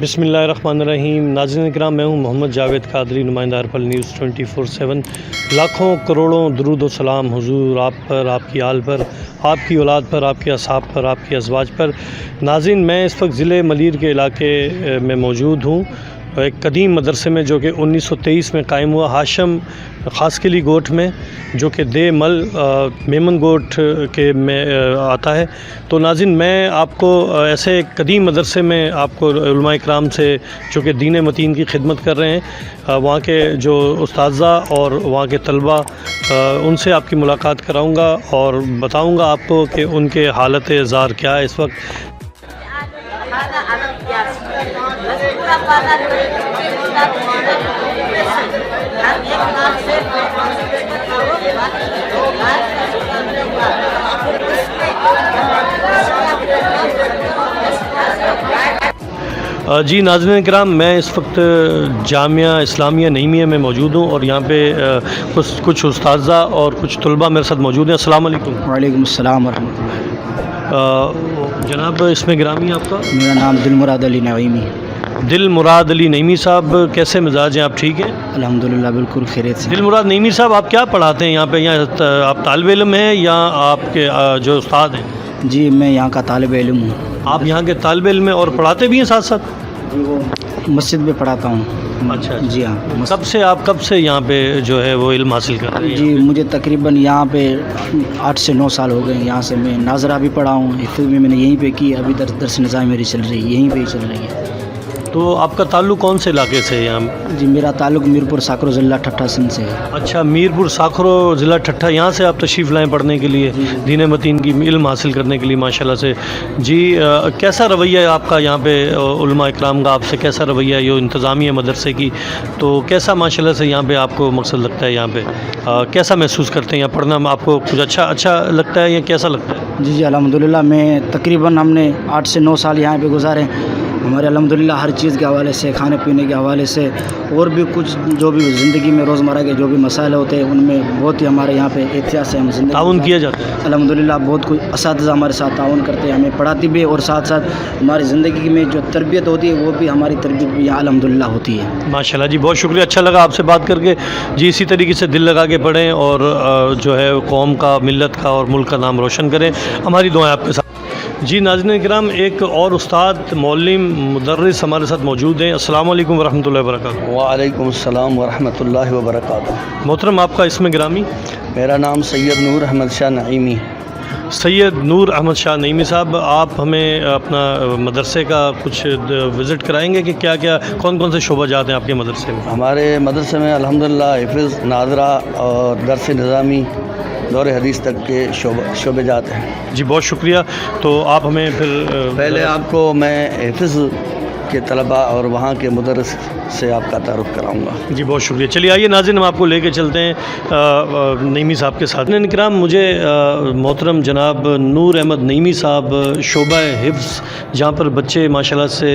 بسم اللہ الرحمن الرحیم۔ ناظرین کرام، میں ہوں محمد جاوید قادری، نمائندہ ارپل نیوز 24/7۔ لاکھوں کروڑوں درود و سلام حضور آپ پر، آپ کی آل پر، آپ کی اولاد پر، آپ کے اصحاب پر، آپ کے ازواج پر۔ ناظرین، میں اس وقت ضلع ملیر کے علاقے میں موجود ہوں، ایک قدیم مدرسے میں جو کہ 1923 میں قائم ہوا، ہاشم خاصکلی گوٹھ میں، جو کہ دے مل میمن گوٹھ کے میں آتا ہے۔ تو ناظرین، میں آپ کو ایسے ایک قدیم مدرسے میں آپ کو علماء اکرام سے جو کہ دین متین کی خدمت کر رہے ہیں، وہاں کے جو اساتذہ اور وہاں کے طلباء، ان سے آپ کی ملاقات کراؤں گا اور بتاؤں گا آپ کو کہ ان کے حالت زار کیا ہے اس وقت۔ جی ناظرین کرام، میں اس وقت جامعہ اسلامیہ نعیمیہ میں موجود ہوں اور یہاں پہ کچھ اساتذہ اور کچھ طلباء میرے ساتھ موجود ہیں۔ السلام علیکم۔ وعلیکم السلام ورحمۃ اللہ۔ جناب، اس میں گرامی آپ کا؟ میرا نام دل مراد علی نعیمی۔ دل مراد علی نعیمی صاحب، کیسے مزاج ہیں آپ؟ ٹھیک ہیں الحمدللہ، بالکل خیریت سے۔ دل مراد نعیمی صاحب، آپ کیا پڑھاتے ہیں یہاں پہ؟ آپ طالب علم ہیں یا آپ کے جو استاد ہیں؟ جی، میں یہاں کا طالب علم ہوں۔ آپ یہاں کے طالب علم ہیں اور پڑھاتے بھی ہیں ساتھ ساتھ؟ جی، وہ مسجد میں پڑھاتا ہوں۔ اچھا جی ہاں۔ کب سے یہاں پہ جو ہے وہ علم حاصل کر رہے ہیں؟ جی، مجھے تقریباً یہاں پہ 8 سے 9 سال ہو گئے ہیں۔ یہاں سے میں ناظرہ بھی پڑھا ہوں، حفظ بھی میں نے یہیں پہ کی، ابھی درس نظام میری چل رہی ہے، یہیں پہ ہی چل رہی ہے۔ تو آپ کا تعلق کون سے علاقے سے ہے یہاں؟ جی، میرا تعلق میرپور ساکرو ضلع ٹھٹھہ سندھ سے ہے۔ اچھا، میرپور ساکرو ضلع ٹھٹھہ، یہاں سے آپ تشریف لائیں پڑھنے کے لیے، دین متین کی علم حاصل کرنے کے لیے، ماشاءاللہ سے۔ جی، کیسا رویہ ہے آپ کا یہاں پہ؟ علماء اکرام کا آپ سے کیسا رویہ ہے؟ یہ انتظامیہ مدرسے کی تو کیسا ماشاءاللہ سے یہاں پہ آپ کو مقصد لگتا ہے؟ یہاں پہ کیسا محسوس کرتے ہیں؟ یہاں پڑھنا آپ کو کچھ اچھا لگتا ہے یا کیسا لگتا ہے؟ جی الحمدللہ، میں تقریباً ہم نے 8 سے 9 سال یہاں پہ گزارے۔ ہمارے الحمدللہ ہر چیز کے حوالے سے، کھانے پینے کے حوالے سے اور بھی کچھ جو بھی زندگی میں روزمرہ کے جو بھی مسائل ہوتے ہیں، ان میں بہت ہی ہمارے یہاں پہ احتیاط سے ہم زندگی تعاون کیا جاتا ہے الحمدللہ۔ بہت کچھ اساتذہ ہمارے ساتھ تعاون کرتے ہیں، ہمیں پڑھاتی بھی، اور ساتھ ساتھ ہماری زندگی میں جو تربیت ہوتی ہے وہ بھی ہماری تربیت بھی یہاں الحمدللہ ہوتی ہے۔ ماشاءاللہ جی، بہت شکریہ، اچھا لگا آپ سے بات کر کے۔ جی، اسی طریقے سے دل لگا کے پڑھیں اور جو ہے قوم کا، ملت کا اور ملک کا نام روشن کریں۔ ہماری دعائیں آپ کے ساتھ۔ جی ناظرین کرام، ایک اور استاد، معلم، مدرس ہمارے ساتھ موجود ہیں۔ السلام علیکم ورحمۃ اللہ وبرکاتہ۔ وعلیکم السلام ورحمۃ اللہ وبرکاتہ۔ محترم، آپ کا اسم گرامی؟ میرا نام سید نور احمد شاہ نعیمی۔ سید نور احمد شاہ نعیمی صاحب، آپ ہمیں اپنا مدرسے کا کچھ وزٹ کرائیں گے کہ کیا کون سے شعبہ جات ہیں آپ کے مدرسے میں؟ ہمارے مدرسے میں الحمدللہ حفظ، ناظرہ اور درس نظامی، دور حدیث تک کے شعبے جات ہیں۔ جی بہت شکریہ۔ تو آپ ہمیں پھر پہلے آپ کو میں حفظ کے طلباء اور وہاں کے مدرس سے آپ کا تعارف کراؤں گا۔ جی بہت شکریہ۔ چلیے آئیے ناظرین، ہم آپ کو لے کے چلتے ہیں نعیمی صاحب کے ساتھ۔ ناظرین کرام، مجھے محترم جناب نور احمد نعیمی صاحب، شعبہ حفظ، جہاں پر بچے ماشاءاللہ سے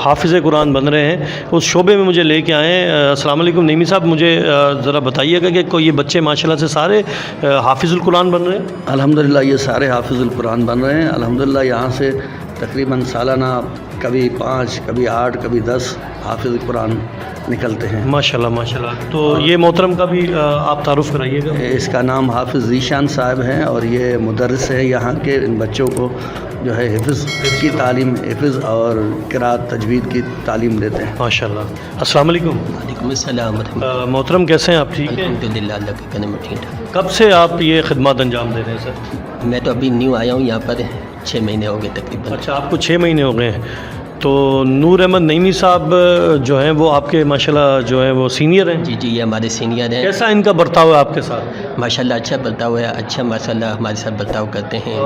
حافظ قرآن بن رہے ہیں، اس شعبے میں مجھے لے کے آئے ہیں۔ السلام علیکم نعیمی صاحب، مجھے ذرا بتائیے گا کہ یہ بچے ماشاءاللہ سے سارے حافظ القرآن بن رہے ہیں؟ الحمدللہ یہ سارے حافظ القرآن بن رہے ہیں۔ الحمدللہ یہاں سے تقریباً سالانہ کبھی 5، کبھی 8، کبھی 10 حافظ قرآن نکلتے ہیں۔ ماشاءاللہ ماشاءاللہ۔ تو یہ محترم کا بھی آپ تعارف کرائیے گا۔ اس کا نام حافظ ذیشان صاحب ہیں اور یہ مدرس ہے یہاں کے۔ ان بچوں کو جو ہے حفظ کی تعلیم، حفظ اور قرات تجوید کی تعلیم دیتے ہیں۔ ماشاءاللہ۔ السلام علیکم۔ وعلیکم السلام ورحمۃ اللہ۔ محترم کیسے ہیں آپ؟ ٹھیک ہیں الحمدللہ، اللہ کے کرم میں ٹھیک ٹھاک۔ کب سے آپ یہ خدمات انجام دے رہے ہیں سر؟ میں تو ابھی نیو آیا ہوں یہاں پر، 6 مہینے ہو گئے تقریباً۔ اچھا، آپ کو 6 مہینے ہو گئے ہیں۔ تو نور احمد نعیمی صاحب جو ہیں وہ آپ کے ماشاءاللہ جو ہیں وہ سینئر ہیں؟ جی جی، یہ ہمارے سینئر ہیں۔ کیسا ان کا برتاؤ ہے آپ کے ساتھ؟ ماشاءاللہ اچھا برتاؤ ہے، اچھا ماشاءاللہ ہمارے ساتھ برتاؤ کرتے ہیں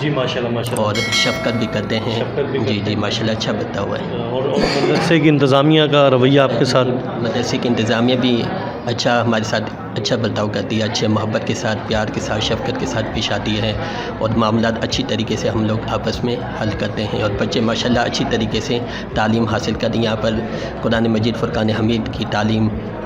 جی ماشاءاللہ ماشاءاللہ، اور شفقت بھی کرتے ہیں۔ شفقت بھی جی جی ماشاءاللہ اچھا برتاؤ ہے۔ اور مدرسے کی انتظامیہ کا رویہ آپ کے ساتھ؟ مدرسے کی انتظامیہ بھی اچھا ہمارے ساتھ اچھا برتاؤ کرتی ہے، اچھے محبت کے ساتھ، پیار کے ساتھ، شفقت کے ساتھ پیش آتی ہے، اور معاملات اچھی طریقے سے ہم لوگ آپس میں حل کرتے ہیں، اور بچے ماشاءاللہ اچھی طریقے سے تعلیم حاصل کرتے ہیں۔ یہاں پر قرآن مجید، فرقان حمید کی تعلیم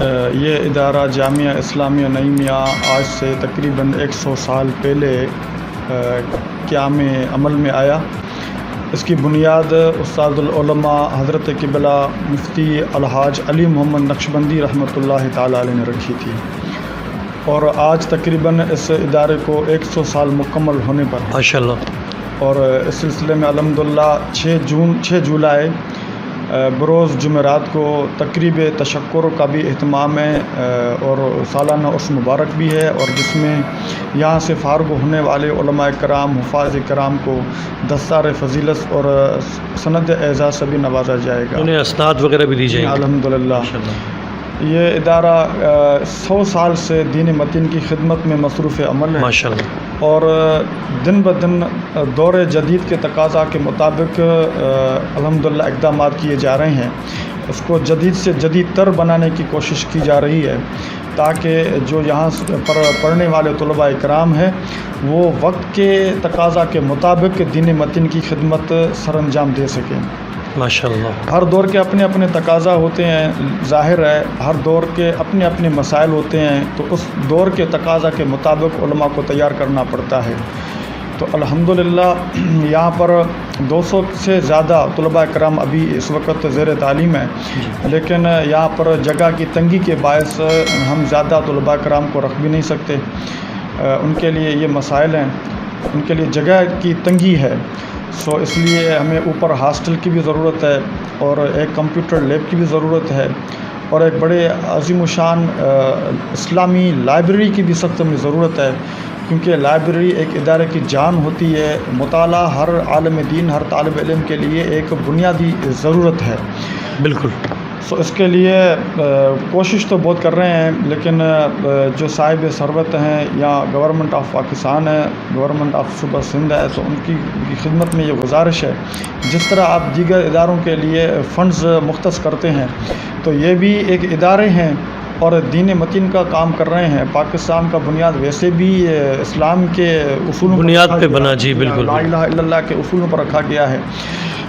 یہ ادارہ جامعہ اسلامیہ نعیمیہ آج سے تقریباً 100 سال پہلے قیام عمل میں آیا. اس کی بنیاد استاد العلماء حضرت قبلہ مفتی الحاج علی محمد نقشبندی رحمۃ اللہ تعالیٰ علیہ نے رکھی تھی، اور آج تقریباً اس ادارے کو 100 سال مکمل ہونے پر ماشاءاللہ. اور اس سلسلے میں الحمدللہ 6 جولائی بروز جمعرات کو تقریب تشکر کا بھی اہتمام ہے، اور سالانہ عرس مبارک بھی ہے، اور جس میں یہاں سے فارغ ہونے والے علماء کرام حفاظ کرام کو دستار فضیلت اور سند اعزاز سے بھی نوازا جائے گا. انہیں اسناد وغیرہ بھی دی جائیں گے الحمدللہ. یہ ادارہ 100 سال سے دین متین کی خدمت میں مصروف عمل ہے ماشاءاللہ، اور دن بدن دور جدید کے تقاضا کے مطابق الحمدللہ اقدامات کیے جا رہے ہیں. اس کو جدید سے جدید تر بنانے کی کوشش کی جا رہی ہے، تاکہ جو یہاں پر پڑھنے والے طلباء کرام ہیں وہ وقت کے تقاضا کے مطابق دین متین کی خدمت سر انجام دے سکیں. ماشاءاللہ. ہر دور کے اپنے اپنے تقاضا ہوتے ہیں، ظاہر ہے ہر دور کے اپنے اپنے مسائل ہوتے ہیں، تو اس دور کے تقاضا کے مطابق علماء کو تیار کرنا پڑتا ہے. تو الحمدللہ یہاں پر 200 سے زیادہ طلباء کرام ابھی اس وقت زیر تعلیم ہیں، لیکن یہاں پر جگہ کی تنگی کے باعث ہم زیادہ طلباء کرام کو رکھ بھی نہیں سکتے. ان کے لیے یہ مسائل ہیں، ان کے لیے جگہ کی تنگی ہے. اس لیے ہمیں اوپر ہاسٹل کی بھی ضرورت ہے، اور ایک کمپیوٹر لیب کی بھی ضرورت ہے، اور ایک بڑے عظیم الشان اسلامی لائبریری کی بھی سخت ہمیں ضرورت ہے، کیونکہ لائبریری ایک ادارے کی جان ہوتی ہے. مطالعہ ہر عالم دین، ہر طالب علم کے لیے ایک بنیادی ضرورت ہے. بالکل. اس کے لیے کوشش تو بہت کر رہے ہیں، لیکن جو صاحب ثروت ہیں یا گورنمنٹ آف پاکستان ہے، گورنمنٹ آف صوبہ سندھ ہے، تو ان کی خدمت میں یہ گزارش ہے، جس طرح آپ دیگر اداروں کے لیے فنڈز مختص کرتے ہیں، تو یہ بھی ایک ادارے ہیں اور دین متین کا کام کر رہے ہیں. پاکستان کا بنیاد ویسے بھی اسلام کے اصولوں بنیاد پہ بنا. جی بالکل. لا الہ الا اللہ کے اصولوں پر رکھا گیا ہے.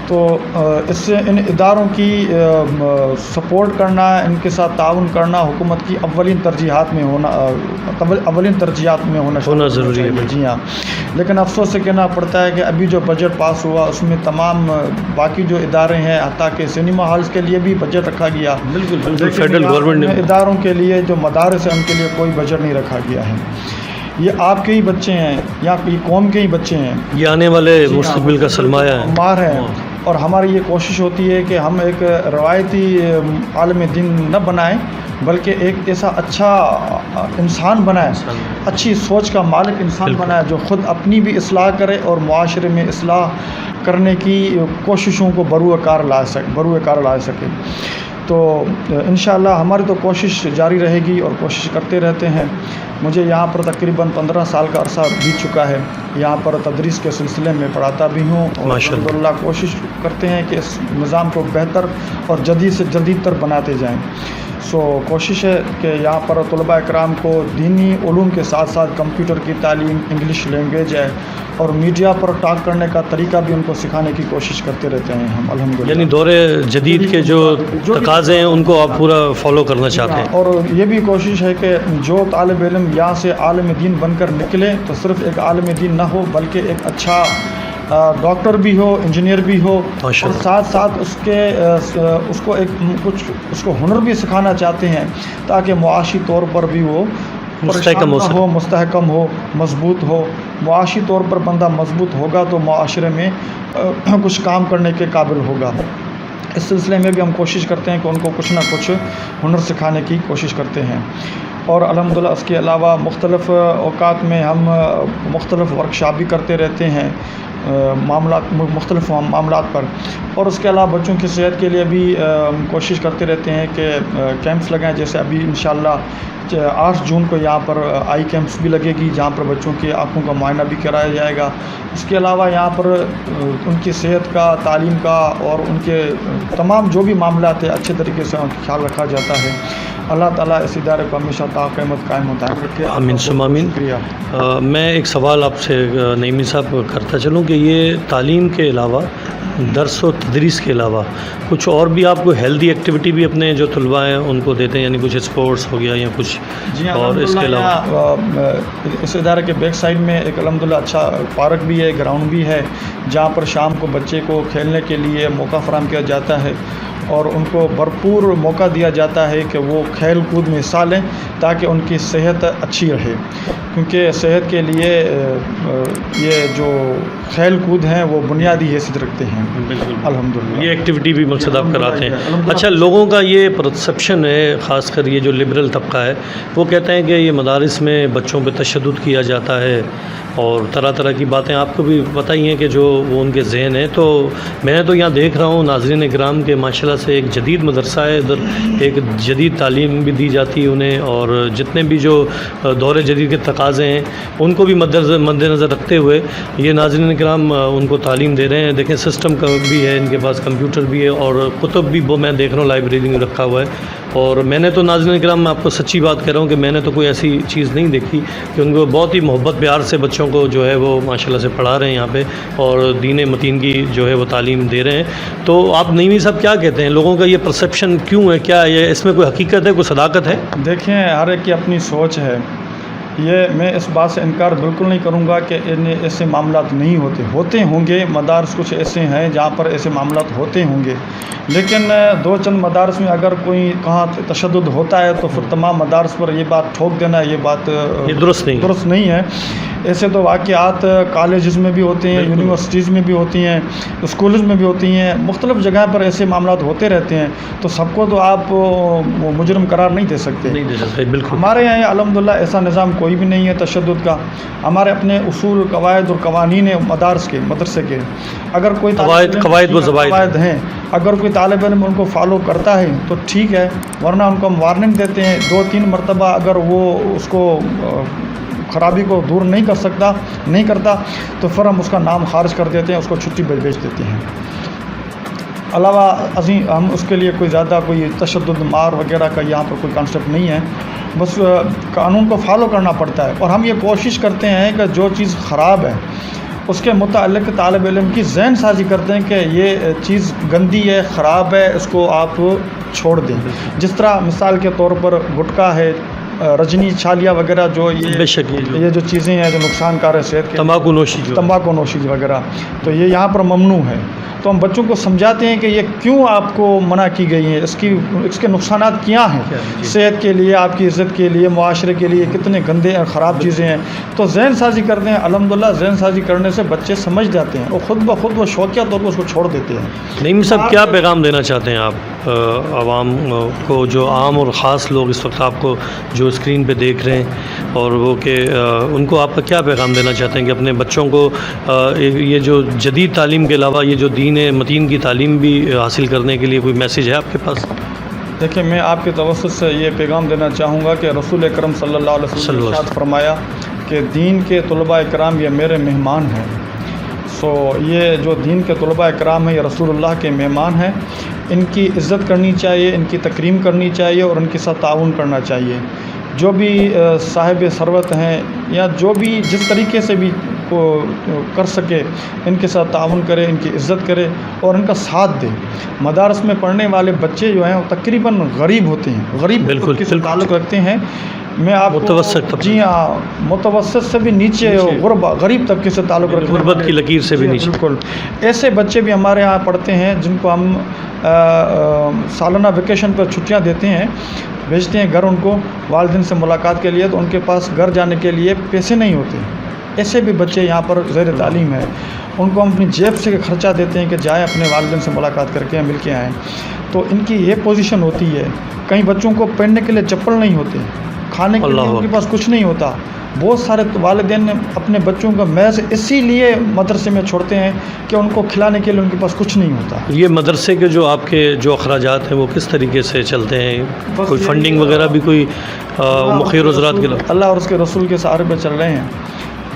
تو اس سے ان اداروں کی سپورٹ کرنا، ان کے ساتھ تعاون کرنا حکومت کی اولین ترجیحات میں ہونا ضروری ہے. جی ہاں. لیکن افسوس سے کہنا پڑتا ہے کہ ابھی جو بجٹ پاس ہوا اس میں تمام باقی جو ادارے ہیں، حتیٰ کہ سنیما ہالز کے لیے بھی بجٹ رکھا گیا. بالکل. فیڈرل گورنمنٹ نے اداروں کے لیے جو مدارس ہیں ان کے لیے کوئی بجٹ نہیں رکھا گیا ہے. یہ آپ کے ہی بچے ہیں، یا یہ قوم کے ہی بچے ہیں، یہ آنے والے مستقبل کا سرمایہ ہے. مار ہیں. اور ہماری یہ کوشش ہوتی ہے کہ ہم ایک روایتی عالم دین نہ بنائیں، بلکہ ایک ایسا اچھا انسان بنائیں، اچھی سوچ کا مالک انسان بنائیں، جو خود اپنی بھی اصلاح کرے اور معاشرے میں اصلاح کرنے کی کوششوں کو بروئے کار لا سکے. تو انشاءاللہ ہماری تو کوشش جاری رہے گی اور کوشش کرتے رہتے ہیں. مجھے یہاں پر تقریباً 15 سال کا عرصہ بیت چکا ہے. یہاں پر تدریس کے سلسلے میں پڑھاتا بھی ہوں، اور الحمدللہ کوشش کرتے ہیں کہ اس نظام کو بہتر اور جدید سے جدید تر بناتے جائیں. کوشش ہے کہ یہاں پر طلباء کرام کو دینی علوم کے ساتھ ساتھ کمپیوٹر کی تعلیم، انگلش لینگویج ہے، اور میڈیا پر ٹاک کرنے کا طریقہ بھی ان کو سکھانے کی کوشش کرتے رہتے ہیں ہم الحمدللہ. یعنی دور جدید کے جو تقاضے ہیں ان کو آپ پورا فالو کرنا چاہتے ہیں. اور یہ بھی کوشش ہے کہ جو طالب علم یہاں سے عالم دین بن کر نکلے تو صرف ایک عالم دین نہ ہو، بلکہ ایک اچھا ڈاکٹر بھی ہو، انجینئر بھی ہو، اور ساتھ ساتھ اس کو ہنر بھی سکھانا چاہتے ہیں، تاکہ معاشی طور پر بھی وہ مستحکم ہو، مضبوط ہو. معاشی طور پر بندہ مضبوط ہوگا تو معاشرے میں کچھ کام کرنے کے قابل ہوگا. اس سلسلے میں بھی ہم کوشش کرتے ہیں کہ ان کو کچھ نہ کچھ ہنر سکھانے کی کوشش کرتے ہیں. اور الحمدللہ اس کے علاوہ مختلف اوقات میں ہم مختلف ورکشاپ بھی کرتے رہتے ہیں مختلف معاملات پر. اور اس کے علاوہ بچوں کی صحت کے لیے بھی کوشش کرتے رہتے ہیں کہ کیمپس لگائیں. جیسے ابھی انشاءاللہ 8 جون کو یہاں پر آئی کیمپس بھی لگے گی، جہاں پر بچوں کی آنکھوں کا معائنہ بھی کرایا جائے گا. اس کے علاوہ یہاں پر ان کی صحت کا، تعلیم کا اور ان کے تمام جو بھی معاملات ہیں اچھے طریقے سے ان کا خیال رکھا جاتا ہے. اللہ تعالیٰ اس ادارے کو ہمیشہ تا قیامت قائم ہوتا ہے. آمین ثم آمین. میں ایک سوال آپ سے نعیمی صاحب کرتا چلوں کہ یہ تعلیم کے علاوہ درس و تدریس کے علاوہ کچھ اور بھی آپ کو ہیلدی ایکٹیویٹی بھی اپنے جو طلباء ہیں ان کو دیتے ہیں، یعنی کچھ اسپورٹس ہو گیا یا کچھ جی ہاں، اور اس کے علاوہ؟ اس ادارے کے بیک سائڈ میں ایک الحمدللہ اچھا پارک بھی ہے، گراؤنڈ بھی ہے، جہاں پر شام کو بچے کو کھیلنے کے لیے موقع فراہم کیا جاتا ہے اور ان کو بھرپور موقع دیا جاتا ہے کہ وہ کھیل کود میں حصہ لیں تاکہ ان کی صحت اچھی رہے، کیونکہ صحت کے لیے یہ جو کھیل کود ہیں وہ بنیادی حیثیت رکھتے ہیں۔ بالکل الحمدللہ یہ ایکٹیویٹی بھی مقصد آپ کراتے ہیں۔ اچھا، لوگوں کا یہ پرسیپشن ہے، خاص کر یہ جو لبرل طبقہ ہے، وہ کہتے ہیں کہ یہ مدارس میں بچوں پہ تشدد کیا جاتا ہے اور طرح طرح کی باتیں، آپ کو بھی پتہ ہی ہیں کہ جو وہ ان کے ذہن ہیں۔ تو میں تو یہاں دیکھ رہا ہوں ناظرین کرام کہ ماشاءاللہ سے ایک جدید مدرسہ ہے ادھر، ایک جدید تعلیم بھی دی جاتی ہے انہیں، اور جتنے بھی جو دور جدید کے تقاضے ہیں ان کو بھی مد نظر رکھتے ہوئے یہ ناظرین کرام ان کو تعلیم دے رہے ہیں۔ دیکھیں سسٹم کا بھی ہے ان کے پاس، کمپیوٹر بھی ہے اور کتب بھی وہ میں دیکھ رہا ہوں لائبریری میں رکھا ہوا ہے۔ اور میں نے تو ناظرین کرام میں آپ کو سچی بات کہہ رہا ہوں کہ میں نے تو کوئی ایسی چیز نہیں دیکھی کہ ان کو بہت ہی محبت پیار سے بچوں کو جو ہے وہ ماشاءاللہ سے پڑھا رہے ہیں یہاں پہ اور دین متین کی جو ہے وہ تعلیم دے رہے ہیں۔ تو آپ نعیمی صاحب کیا کہتے ہیں، لوگوں کا یہ پرسیپشن کیوں ہے؟ کیا یہ اس میں کوئی حقیقت ہے، کوئی صداقت ہے؟ دیکھیں، ہر ایک کی اپنی سوچ ہے، یہ میں اس بات سے انکار بالکل نہیں کروں گا کہ ایسے معاملات نہیں ہوتے ہوں گے، مدارس کچھ ایسے ہیں جہاں پر ایسے معاملات ہوتے ہوں گے، لیکن دو چند مدارس میں اگر کوئی کہاں تشدد ہوتا ہے تو پھر تمام مدارس پر یہ بات ٹھوک دینا یہ بات درست نہیں ہے۔ ایسے تو واقعات کالجز میں بھی ہوتے ہیں، یونیورسٹیز میں بھی ہوتی ہیں، اسکولز میں بھی ہوتی ہیں، مختلف جگہ پر ایسے معاملات ہوتے رہتے ہیں، تو سب کو تو آپ مجرم قرار نہیں دے سکتے۔ بالکل ہمارے یہاں الحمدللہ ایسا نظام کوئی بھی نہیں ہے تشدد کا۔ ہمارے اپنے اصول، قواعد اور قوانین ہیں مدرسے کے، اگر کوئی قواعد ہیں، اگر کوئی طالب علم ان کو فالو کرتا ہے تو ٹھیک ہے، ورنہ ان کو ہم وارننگ دیتے ہیں 2-3 مرتبہ، اگر وہ اس کو خرابی کو دور نہیں کرتا تو پھر ہم اس کا نام خارج کر دیتے ہیں، اس کو چھٹی بھیج دیتے ہیں۔ علاوہ ازیں ہم اس کے لیے کوئی زیادہ کوئی تشدد مار وغیرہ کا یہاں پر کوئی کانسیپٹ نہیں ہے، بس قانون کو فالو کرنا پڑتا ہے، اور ہم یہ کوشش کرتے ہیں کہ جو چیز خراب ہے اس کے متعلق طالب علم کی ذہن سازی کرتے ہیں کہ یہ چیز گندی ہے، خراب ہے، اس کو آپ چھوڑ دیں۔ جس طرح مثال کے طور پر گٹکا ہے، رجنی چھالیاں وغیرہ، جو یہ جو چیزیں ہیں جو نقصان کار ہے صحت کے، تمباکو نوشی وغیرہ، تو یہ یہاں پر ممنوع ہے۔ تو ہم بچوں کو سمجھاتے ہیں کہ یہ کیوں آپ کو منع کی گئی ہیں، اس کے نقصانات کیا ہیں صحت کے لیے، آپ کی عزت کے لیے، معاشرے کے لیے کتنے گندے اور خراب چیزیں ہیں، تو ذہن سازی کرتے ہیں۔ الحمدللہ ذہن سازی کرنے سے بچے سمجھ جاتے ہیں اور خود بخود وہ شوقیہ طور پر اس کو چھوڑ دیتے ہیں۔ نعیم صاحب کیا پیغام دینا چاہتے ہیں آپ عوام کو، جو عام اور خاص لوگ اس وقت آپ کو جو اسکرین پہ دیکھ رہے ہیں، اور وہ کہ ان کو آپ کا کیا پیغام دینا چاہتے ہیں کہ اپنے بچوں کو یہ جو جدید تعلیم کے علاوہ یہ جو دین متین کی تعلیم بھی حاصل کرنے کے لیے کوئی میسیج ہے آپ کے پاس؟ دیکھیں، میں آپ کے توسط سے یہ پیغام دینا چاہوں گا کہ رسول اکرم صلی اللہ علیہ وسلم نے ارشاد فرمایا کہ دین کے طلباء کرام یہ میرے مہمان ہیں۔ یہ جو دین کے طلباء کرام ہیں یہ رسول اللہ کے مہمان ہیں، ان کی عزت کرنی چاہیے، ان کی تکریم کرنی چاہیے اور ان کے ساتھ تعاون کرنا چاہیے۔ جو بھی صاحب ثروت ہیں یا جو بھی جس طریقے سے بھی کو کر سکے ان کے ساتھ تعاون کرے، ان کی عزت کرے اور ان کا ساتھ دے۔ مدارس میں پڑھنے والے بچے جو ہیں وہ تقریباً غریب ہوتے ہیں، غریب طبقے سے تعلق رکھتے ہیں۔ میں آپ متوسط، جی ہاں، متوسط سے بھی نیچے، غریب طبقے سے تعلق رکھتے ہیں، غربت کی لکیر سے بھی نیچے۔ بالکل ایسے بچے بھی ہمارے یہاں پڑھتے ہیں جن کو ہم سالانہ ویکیشن پر چھٹیاں دیتے ہیں، بھیجتے ہیں گھر ان کو والدین سے ملاقات کے لیے، تو ان کے پاس گھر جانے کے لیے پیسے نہیں ہوتے۔ ایسے بھی بچے یہاں پر زیر تعلیم ہیں، ان کو ہم اپنی جیب سے خرچہ دیتے ہیں کہ جائیں اپنے والدین سے ملاقات کر کے مل کے آئیں۔ تو ان کی یہ پوزیشن ہوتی ہے۔ کئی بچوں کو پہننے کے لیے چپل نہیں ہوتے، کھانے کے لیے ان کے پاس کچھ نہیں ہوتا۔ بہت سارے والدین اپنے بچوں کا محض اسی لیے مدرسے میں چھوڑتے ہیں کہ ان کو کھلانے کے لیے ان کے پاس کچھ نہیں ہوتا۔ یہ مدرسے کے جو آپ کے جو اخراجات ہیں وہ کس طریقے سے چلتے ہیں؟ کوئی فنڈنگ وغیرہ بھی کوئی مخیر حضرات کے لیے؟ اللہ اور اس کے رسول کے سہارے پہ چل رہے ہیں۔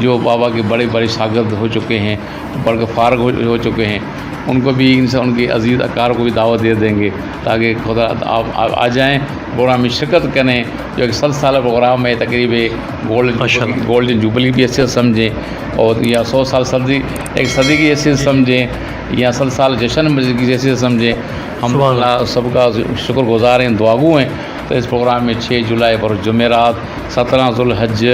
جو بابا کے بڑے بڑے شاگرد ہو چکے ہیں، پڑھ کے فارغ ہو چکے ہیں، ان کو بھی ان کے عزیز اکار کو بھی دعوت دے دیں گے تاکہ خدا آپ آ جائیں، پروگرام میں شرکت کریں، جو کہ 100 سالہ پروگرام ہے، تقریب گولڈن جوبلی بھی حیثیت سمجھیں، اور یا 100 سال صدی، ایک صدی کی حیثیت سمجھیں، یا 100 سال جشن کی حیثیت سمجھیں۔ ہم اللہ سب کا شکر گزار ہیں، دعاگو ہیں۔ تو اس پروگرام میں 6 جولائی پر جمعرات 17 ذوالحج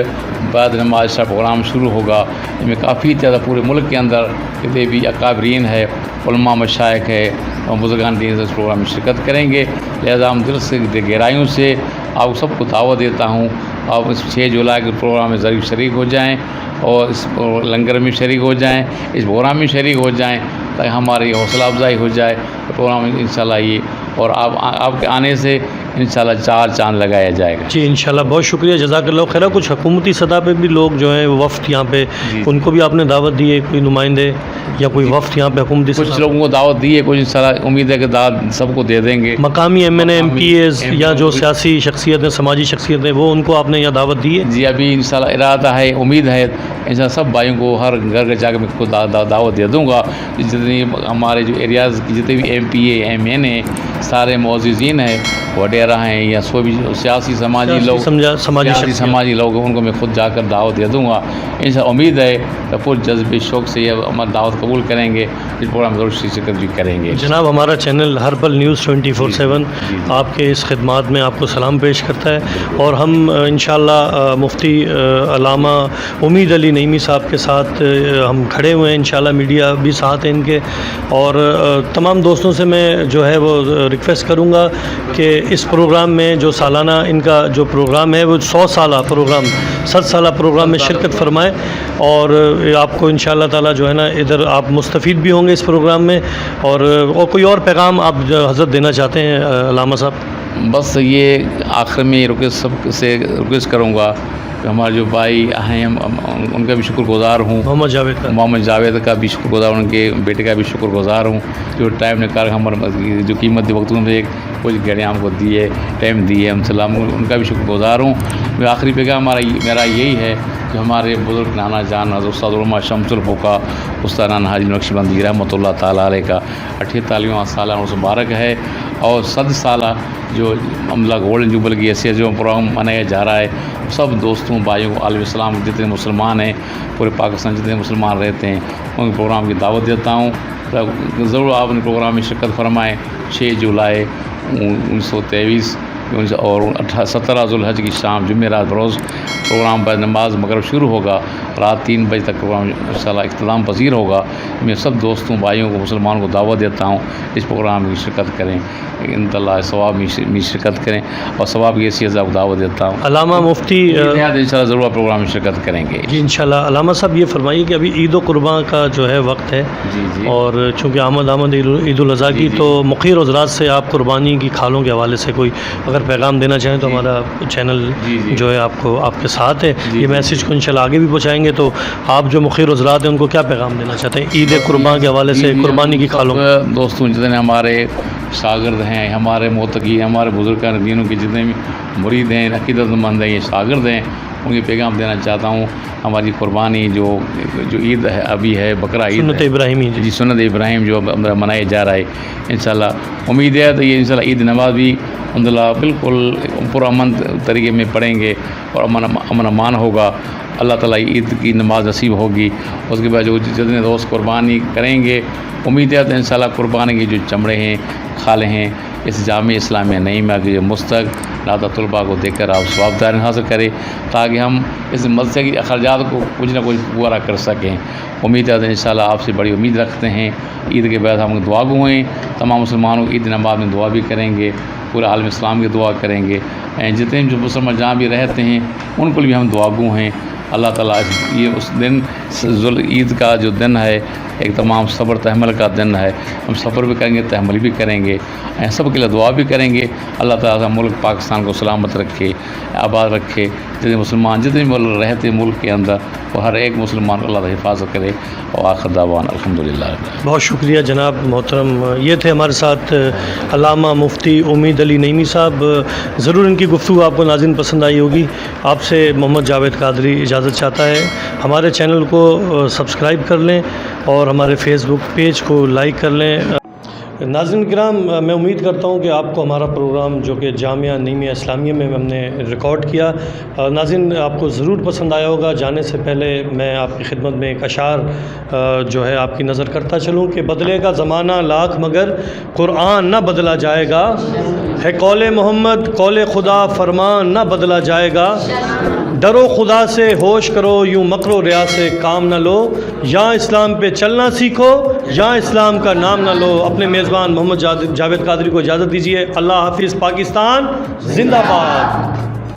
بعد نماز شب پروگرام شروع ہوگا۔ اس میں کافی زیادہ پورے ملک کے اندر کتنے بھی اکابرین ہے، علماء مشائخ ہے اور بزرگان دین اس پروگرام میں شرکت کریں گے۔ لہذا ہم دل سے گہرائیوں سے آپ سب کو دعوت دیتا ہوں، آپ اس 6 جولائی کے پروگرام میں ضرور شریک ہو جائیں، اور اس لنگر میں شریک ہو جائیں، اس پروگرام میں شریک ہو جائیں، تاکہ ہماری حوصلہ افزائی ہو جائے پروگرام انشاءاللہ یہ، اور آپ کے آنے سے انشاءاللہ 4 چاند لگایا جائے گا۔ جی انشاءاللہ، بہت شکریہ، جزاک اللہ خیر۔ کچھ حکومتی سطح پہ بھی لوگ جو ہیں وفد یہاں پہ، ان کو بھی آپ نے دعوت دی ہے، کوئی نمائندے یا کوئی وفد یہاں پہ حکومتی سطح؟ کچھ لوگوں کو دعوت دی ہے، کچھ انشاءاللہ امید ہے کہ دعوت سب کو دے دیں گے۔ مقامی ایم پی ایز یا جو سیاسی شخصیتیں، سماجی شخصیتیں، وہ ان کو آپ نے یہاں دعوت دی ہے؟ جی ابھی انشاءاللہ ارادہ ہے، امید ہے انشاءاللہ سب بھائیوں کو ہر گھر جا کے میں خود دعوت دے دوں گا۔ جتنی ہمارے جو ایریاز کی جتنے بھی M P A M N A سارے معززین ہیں، وڈیرہ ہیں، یا سو بھی سیاسی سماجی لوگ، سماجی لوگ، ان کو میں خود جا کر دعوت دے دوں گا۔ انشاءاللہ امید ہے کہ پورے جذبے شوق سے یہ ہماری دعوت قبول کریں گے، اس پروگرام میں ضرور شرکت بھی کریں گے۔ جناب، ہمارا چینل ہر پل نیوز 24/7 آپ کے اس خدمات میں آپ کو سلام پیش کرتا ہے، اور ہم انشاءاللہ مفتی علامہ امید علی نعیمی صاحب کے ساتھ ہم کھڑے ہوئے ہیں، انشاءاللہ میڈیا بھی ساتھ ہیں ان کے، اور تمام دوستوں سے میں جو ہے وہ ریکویسٹ کروں گا کہ اس پروگرام میں جو سالانہ ان کا جو پروگرام ہے وہ 100 سالہ پروگرام، 100 سالہ پروگرام میں شرکت فرمائیں، اور آپ کو انشاءاللہ تعالی جو ہے نا ادھر آپ مستفید بھی ہوں گے اس پروگرام میں۔ اور کوئی اور پیغام آپ حضرت دینا چاہتے ہیں علامہ صاحب؟ بس یہ آخر میں سب سے ریکویسٹ کروں گا کہ ہمارے جو بھائی ہیں ان کا بھی شکر گزار ہوں، محمد جاوید کا بھی شکر گزار ہوں، ان کے بیٹے کا بھی شکر گزار ہوں، جو ٹائم نکال ہمارے جو قیمتی وقت میں ایک کچھ گھڑیاں ہم کو دیے، ٹائم دیے، ہم سلام، ان کا بھی شکر گزار ہوں۔ آخری پیغام میرا یہی ہے کہ ہمارے بزرگ نانا جان حضرت استاد علماء شمس الفقہ استاد نانا حاجی نقشبندی رحمۃ اللہ تعالیٰ علیہ کا 48واں سالہ عرس مبارک ہے، اور 100 سالہ جو عملہ گولڈن جوبل کی حیثیت جو پروگرام منایا جا رہا ہے، سب دوستوں بھائیوں کو عالم اسلام جتنے مسلمان ہیں، پورے پاکستان جتنے مسلمان رہتے ہیں، ان پروگرام کی دعوت دیتا ہوں۔ ضرور آپ ان پروگرام میں شرکت فرمائیں۔ 6 جولائی 1923 اور 17 ذوالحج کی شام جمعرات بروز پروگرام پر نماز مغرب شروع ہوگا، رات 3 بجے تک پروگرام انشاءاللہ اختتام پذیر ہوگا۔ میں سب دوستوں بھائیوں کو مسلمانوں کو دعوت دیتا ہوں اس پروگرام میں شرکت کریں، انشاءاللہ ثواب میں شرکت کریں، اور ثواب کی حیثیت سے آپ کو دعوت دیتا ہوں۔ علامہ مفتی انشاءاللہ ضرور پروگرام میں شرکت کریں گے جی انشاءاللہ۔ علامہ صاحب یہ فرمائیے کہ ابھی عید و قرباں کا جو ہے وقت ہے، اور چونکہ آمد عید الاضحیٰ کی، تو مخیر حضرات سے آپ قربانی کی کھالوں کے حوالے سے کوئی اگر پیغام دینا چاہیں تو ہمارا چینل جو ہے آپ کے ساتھ ہے، یہ میسیج کو انشاءاللہ آگے بھی پہنچائیں گے۔ تو آپ جو مخیر حضرات ہیں ان کو کیا پیغام دینا چاہتے ہیں عید قربان کے حوالے سے، قربانی کی کھالوں؟ دوستوں جتنے ہمارے شاگرد ہیں، ہمارے معتقی، ہمارے بزرگان دینوں کے جتنے بھی مرید ہیں، عقیدت مند ہیں، یہ شاگرد ہیں، ان کے پیغام دینا چاہتا ہوں۔ ہماری قربانی جو عید ہے ابھی ہے، بقرہ عید، سنت ابراہیمی، جی سنت ابراہیم جو منایا جا رہا ہے، انشاءاللہ امید ہے تو یہ انشاءاللہ عید نماز بھی الحمدللہ بالکل پرامن طریقے میں پڑھیں گے، اور امن امان ہوگا۔ اللہ تعالیٰ عید کی نماز نصیب ہوگی۔ اس کے بعد جو جتنے دوست قربانی کریں گے، امید ہے تو انشاءاللہ قربانی کے جو چمڑے ہیں، کھالے ہیں، اس جامع اسلامیہ نعیمہ کے جو مستق لاتا طلباء کو دے کر آپ ثواب دار حاصل کریں، تاکہ ہم اس مدرسے کی اخراجات کو کچھ نہ کچھ پورا کر سکیں۔ امید ہے تو انشاءاللہ آپ سے بڑی امید رکھتے ہیں۔ عید کے بعد ہم دعا گو ہیں، تمام مسلمانوں کو عید نماز میں دعا بھی کریں گے، پورے عالم اسلام کی دعا کریں گے، جتنے جو مسلمان جہاں بھی رہتے ہیں ان کو بھی ہم دعا گو ہیں۔ اللہ تعالیٰ یہ اس دن عید کا جو دن ہے، ایک تمام صبر تحمل کا دن ہے. ہم صبر بھی کریں گے, تحمل بھی کریں گے, سب کے لیے دعا بھی کریں گے. اللہ تعالیٰ ملک پاکستان کو سلامت رکھے, آباد رکھے. جتنے مسلمان جتنے ملک رہتے ملک کے اندر, وہ ہر ایک مسلمان کو اللہ تعالیٰ حفاظت کرے. اور آخر دعوان الحمدللہ. بہت شکریہ جناب محترم. یہ تھے ہمارے ساتھ علامہ مفتی امید علی نعیمی صاحب. ضرور ان کی گفتگو آپ کو ناظرین پسند آئی ہوگی. آپ سے محمد جاوید قادری اجازت چاہتا ہے. ہمارے چینل کو سبسکرائب کر لیں اور ہمارے فیس بک پیج کو لائک کر لیں. ناظرین کرام, میں امید کرتا ہوں کہ آپ کو ہمارا پروگرام جو کہ جامعہ نعیمیہ اسلامیہ میں ہم نے ریکارڈ کیا, ناظرین آپ کو ضرور پسند آیا ہوگا. جانے سے پہلے میں آپ کی خدمت میں ایک اشعار جو ہے آپ کی نظر کرتا چلوں کہ بدلے گا زمانہ لاکھ مگر قرآن نہ بدلا جائے گا, ہے قول محمد قول خدا فرمان نہ بدلا جائے گا. ڈرو خدا سے ہوش کرو یوں مکر و ریا سے کام نہ لو, یا اسلام پہ چلنا سیکھو یا اسلام کا نام نہ لو. اپنے میزبان محمد جاوید قادری کو اجازت دیجیے. اللہ حافظ. پاکستان زندہ باد.